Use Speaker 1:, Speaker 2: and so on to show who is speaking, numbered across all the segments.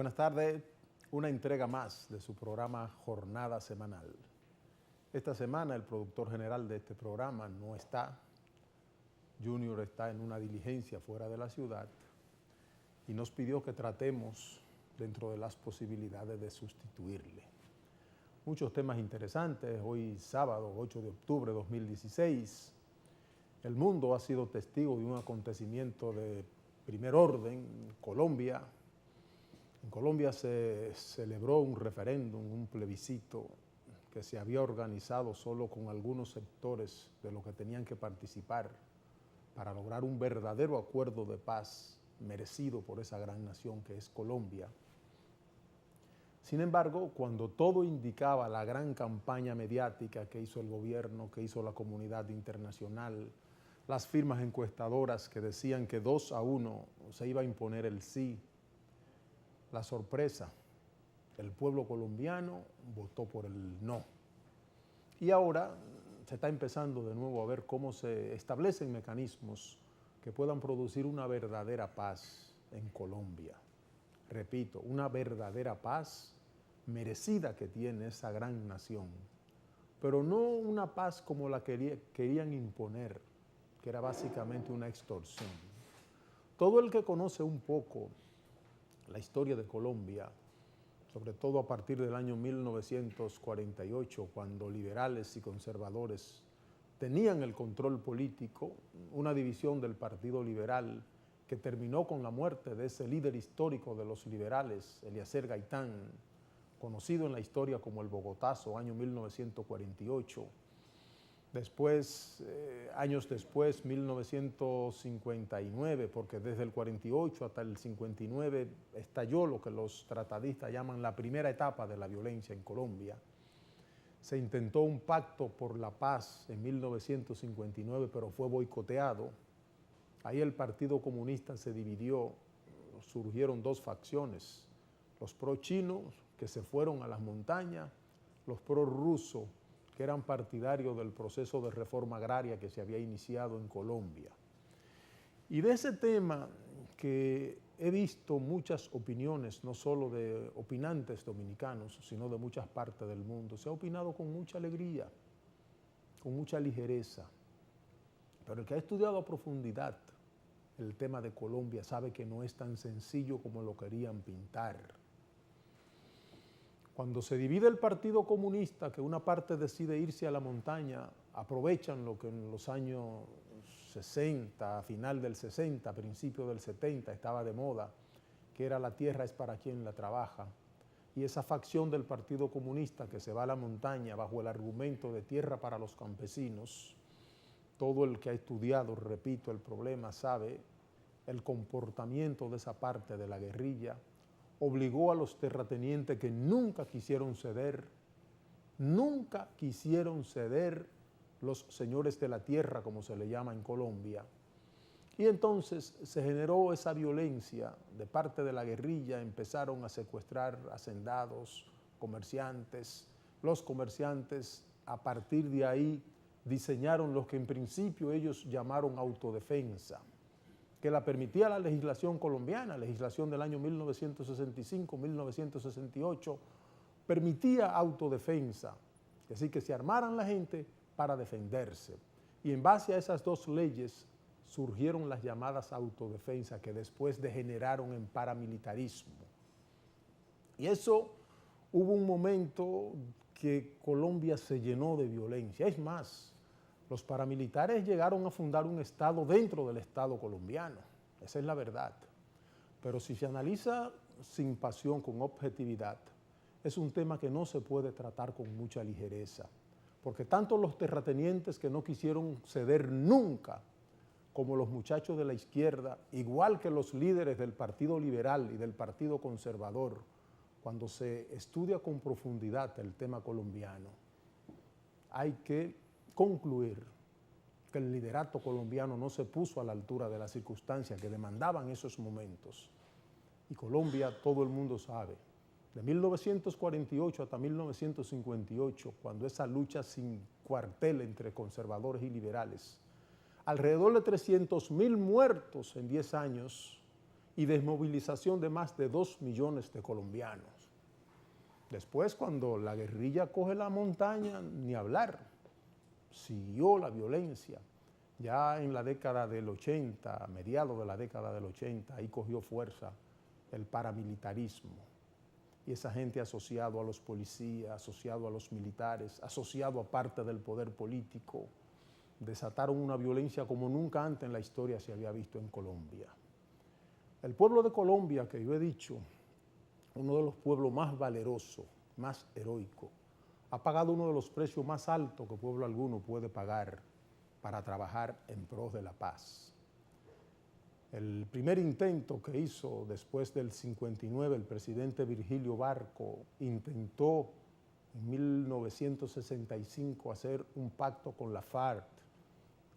Speaker 1: Buenas tardes, una entrega más de su programa Jornada Semanal. Esta semana el productor general de este programa no está. Junior está en una diligencia fuera de la ciudad y nos pidió que tratemos dentro de las posibilidades de sustituirle. Muchos temas interesantes. Hoy sábado 8 de octubre de 2016, el mundo ha sido testigo de un acontecimiento de primer orden en Colombia. En Colombia se celebró un referéndum, un plebiscito que se había organizado solo con algunos sectores de los que tenían que participar para lograr un verdadero acuerdo de paz merecido por esa gran nación que es Colombia. Sin embargo, cuando todo indicaba la gran campaña mediática que hizo el gobierno, que hizo la comunidad internacional, las firmas encuestadoras que decían que 2-1 se iba a imponer el sí, la sorpresa, el pueblo colombiano votó por el no. Y ahora se está empezando de nuevo a ver cómo se establecen mecanismos que puedan producir una verdadera paz en Colombia. Repito, una verdadera paz merecida que tiene esa gran nación, pero no una paz como la que querían imponer, que era básicamente una extorsión. Todo el que conoce un poco la historia de Colombia, sobre todo a partir del año 1948, cuando liberales y conservadores tenían el control político, una división del Partido Liberal que terminó con la muerte de ese líder histórico de los liberales, Eliezer Gaitán, conocido en la historia como el Bogotazo, año 1948. Después, años después, 1959, porque desde el 48 hasta el 59 estalló lo que los tratadistas llaman la primera etapa de la violencia en Colombia. Se intentó un pacto por la paz en 1959, pero fue boicoteado. Ahí el Partido Comunista se dividió, surgieron dos facciones, los pro-chinos, que se fueron a las montañas, los pro-rusos, que eran partidarios del proceso de reforma agraria que se había iniciado en Colombia. Y de ese tema que he visto muchas opiniones, no solo de opinantes dominicanos, sino de muchas partes del mundo, se ha opinado con mucha alegría, con mucha ligereza. Pero el que ha estudiado a profundidad el tema de Colombia sabe que no es tan sencillo como lo querían pintar. Cuando se divide el Partido Comunista, que una parte decide irse a la montaña, aprovechan lo que en los años 60, a final del 60, principio del 70, estaba de moda, que era la tierra es para quien la trabaja. Y esa facción del Partido Comunista que se va a la montaña bajo el argumento de tierra para los campesinos, todo el que ha estudiado, repito, el problema sabe el comportamiento de esa parte de la guerrilla, obligó a los terratenientes que nunca quisieron ceder los señores de la tierra, como se le llama en Colombia. Y entonces se generó esa violencia de parte de la guerrilla, empezaron a secuestrar hacendados, comerciantes. Los comerciantes a partir de ahí diseñaron lo que en principio ellos llamaron autodefensa, que la permitía la legislación colombiana, legislación del año 1965-1968, permitía autodefensa, es decir, que se armaran la gente para defenderse. Y en base a esas dos leyes surgieron las llamadas autodefensas, que después degeneraron en paramilitarismo. Y eso, hubo un momento que Colombia se llenó de violencia. Es más, los paramilitares llegaron a fundar un estado dentro del estado colombiano, esa es la verdad. Pero si se analiza sin pasión, con objetividad, es un tema que no se puede tratar con mucha ligereza, porque tanto los terratenientes que no quisieron ceder nunca, como los muchachos de la izquierda, igual que los líderes del Partido Liberal y del Partido Conservador, cuando se estudia con profundidad el tema colombiano, hay que concluir que el liderato colombiano no se puso a la altura de las circunstancias que demandaban esos momentos. Y Colombia, todo el mundo sabe, de 1948 hasta 1958, cuando esa lucha sin cuartel entre conservadores y liberales, alrededor de 300.000 muertos en 10 años y desmovilización de más de 2 millones de colombianos. Después, cuando la guerrilla coge la montaña, ni hablar, siguió la violencia. Ya en la década del 80, a mediados de la década del 80, ahí cogió fuerza el paramilitarismo. Y esa gente asociado a los policías, asociado a los militares, asociado a parte del poder político, desataron una violencia como nunca antes en la historia se había visto en Colombia. El pueblo de Colombia, que yo he dicho, uno de los pueblos más valerosos, más heroicos, ha pagado uno de los precios más altos que pueblo alguno puede pagar para trabajar en pos de la paz. El primer intento que hizo después del 59 el presidente Virgilio Barco intentó en 1965 hacer un pacto con la FARC.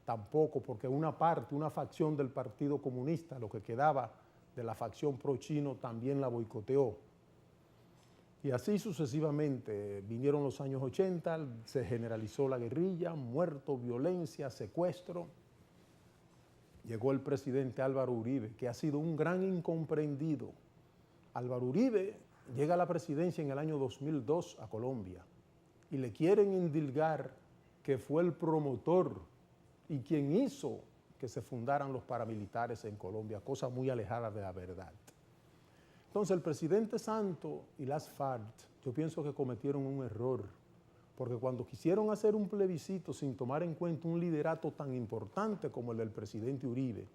Speaker 1: Tampoco, porque una parte, una facción del Partido Comunista, lo que quedaba de la facción pro-chino, también la boicoteó. Y así sucesivamente vinieron los años 80, se generalizó la guerrilla, muertos, violencia, secuestro. Llegó el presidente Álvaro Uribe, que ha sido un gran incomprendido. Álvaro Uribe llega a la presidencia en el año 2002 a Colombia y le quieren indilgar que fue el promotor y quien hizo que se fundaran los paramilitares en Colombia, cosa muy alejada de la verdad. Entonces el presidente Santos y las FARC, yo pienso que cometieron un error, porque cuando quisieron hacer un plebiscito sin tomar en cuenta un liderato tan importante como el del presidente Uribe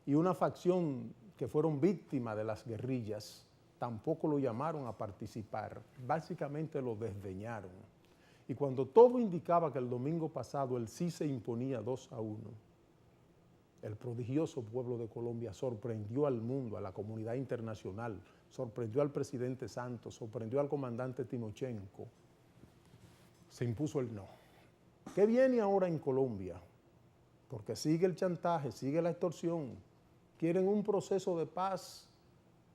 Speaker 1: y una facción que fueron víctimas de las guerrillas, tampoco lo llamaron a participar, básicamente lo desdeñaron. Y cuando todo indicaba que el domingo pasado el sí se imponía 2-1, el prodigioso pueblo de Colombia sorprendió al mundo, a la comunidad internacional, sorprendió al presidente Santos, sorprendió al comandante Timochenko. Se impuso el no. ¿Qué viene ahora en Colombia? Porque sigue el chantaje, sigue la extorsión. Quieren un proceso de paz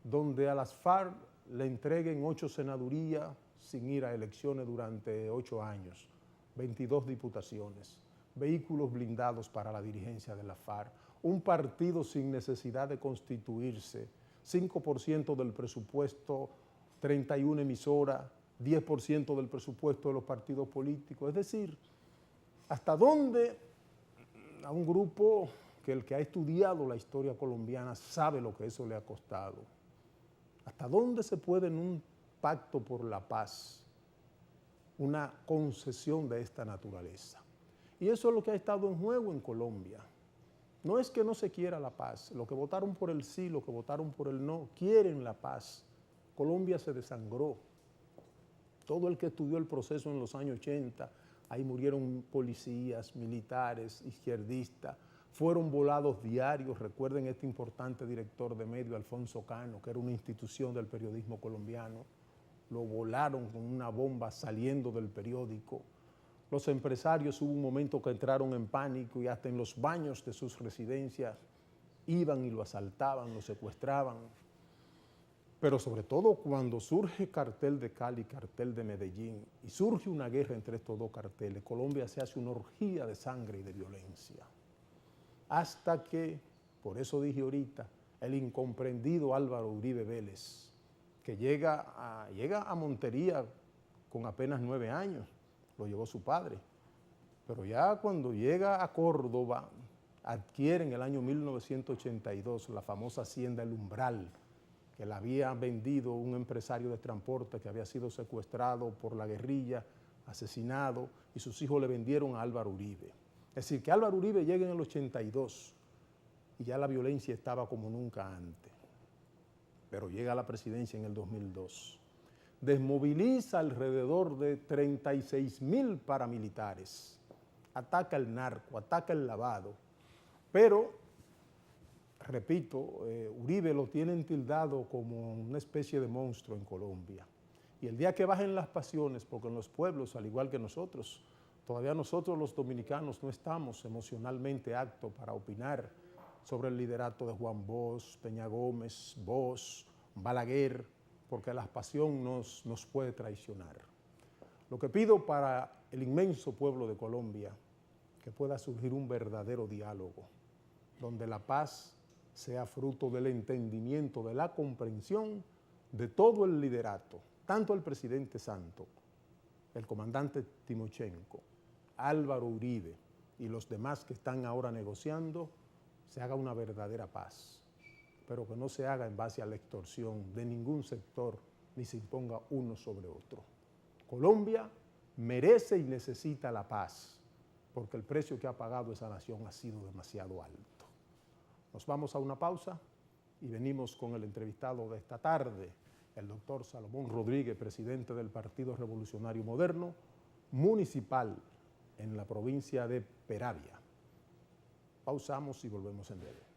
Speaker 1: donde a las FARC le entreguen 8 senadurías sin ir a elecciones durante 8 años, 22 diputaciones, vehículos blindados para la dirigencia de la FARC, un partido sin necesidad de constituirse, 5% del presupuesto, 31 emisoras, 10% del presupuesto de los partidos políticos. Es decir, ¿hasta dónde a un grupo que el que ha estudiado la historia colombiana sabe lo que eso le ha costado? ¿Hasta dónde se puede en un pacto por la paz una concesión de esta naturaleza? Y eso es lo que ha estado en juego en Colombia. No es que no se quiera la paz, los que votaron por el sí, los que votaron por el no, quieren la paz. Colombia se desangró. Todo el que estudió el proceso en los años 80, ahí murieron policías, militares, izquierdistas, fueron volados diarios. Recuerden este importante director de medio, Alfonso Cano, que era una institución del periodismo colombiano, lo volaron con una bomba saliendo del periódico. Los empresarios hubo un momento que entraron en pánico y hasta en los baños de sus residencias iban y lo asaltaban, lo secuestraban. Pero sobre todo cuando surge cartel de Cali, cartel de Medellín, y surge una guerra entre estos dos carteles, Colombia se hace una orgía de sangre y de violencia. Hasta que, por eso dije ahorita, el incomprendido Álvaro Uribe Vélez, que llega a Montería con apenas 9 años, lo llevó su padre, pero ya cuando llega a Córdoba, adquiere en el año 1982 la famosa hacienda El Umbral, que la había vendido un empresario de transporte que había sido secuestrado por la guerrilla, asesinado, y sus hijos le vendieron a Álvaro Uribe. Es decir, que Álvaro Uribe llega en el 82 y ya la violencia estaba como nunca antes, pero llega a la presidencia en el 2002. Desmoviliza alrededor de 36,000 paramilitares, ataca el narco, ataca el lavado, pero, repito, Uribe lo tienen tildado como una especie de monstruo en Colombia. Y el día que bajen las pasiones, porque en los pueblos, al igual que nosotros, todavía nosotros los dominicanos no estamos emocionalmente aptos para opinar sobre el liderato de Juan Bosch, Peña Gómez, Bosch, Balaguer, porque la pasión nos puede traicionar. Lo que pido para el inmenso pueblo de Colombia, que pueda surgir un verdadero diálogo, donde la paz sea fruto del entendimiento, de la comprensión de todo el liderato, tanto el presidente Santos, el comandante Timochenko, Álvaro Uribe y los demás que están ahora negociando, se haga una verdadera paz, pero que no se haga en base a la extorsión de ningún sector, ni se imponga uno sobre otro. Colombia merece y necesita la paz, porque el precio que ha pagado esa nación ha sido demasiado alto. Nos vamos a una pausa y venimos con el entrevistado de esta tarde, el doctor Salomón Rodríguez, presidente del Partido Revolucionario Moderno, municipal en la provincia de Peravia. Pausamos y volvemos en breve.